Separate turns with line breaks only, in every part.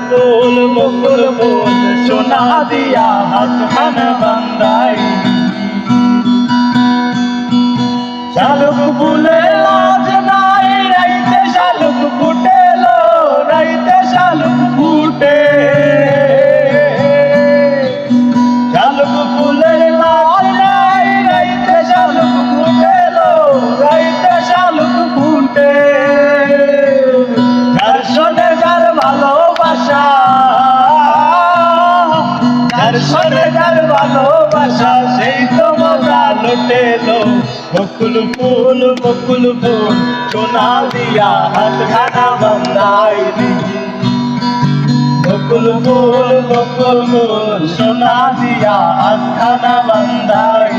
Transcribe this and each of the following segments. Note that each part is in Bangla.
ফুল বকুল ফুল সোনা দিয়া হাতখানা বান্ধাই শালুক ফুলে লাজ নাই রাইতে শালুক ফুটেলো রাইতে শালুক ফুটে শালুক ফুলের লাজ নাই রাইতে শালুক ফুটেলো রাইতে শালুক ফুটে যার শোনে যার ভালোবাসা যার শোনে যার ভালোবাসা সেই তো মজা লুটেলো বকুল ফুল সোনা দিয়া হাতখানা বান্ধাই বকুল ফুল সোনা দিয়া হাতখানা বান্ধাই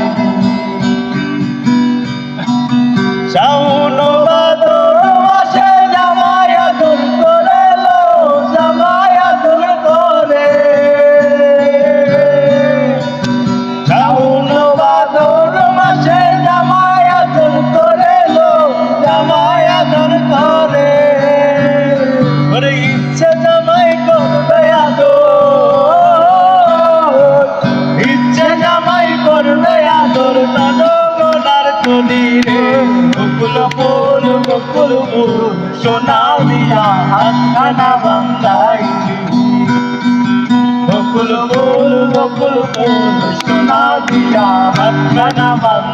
শাওন ভাদর মাসে জামাই আদর করে লো জামাই আদর করে শাওন ভাদর মাসে জামাই আদর করে লো জামাই আদর করে ওরে ইচ্ছে জামাই করবে আদর ইচ্ছে জামাই করবে আদর ননগোনার তলি রে বকুল ফুল সোনা দিয়া হাতখানা বান্ধাই বকুল ফুল সোনা দিয়া হাতখানা বান্ধাই।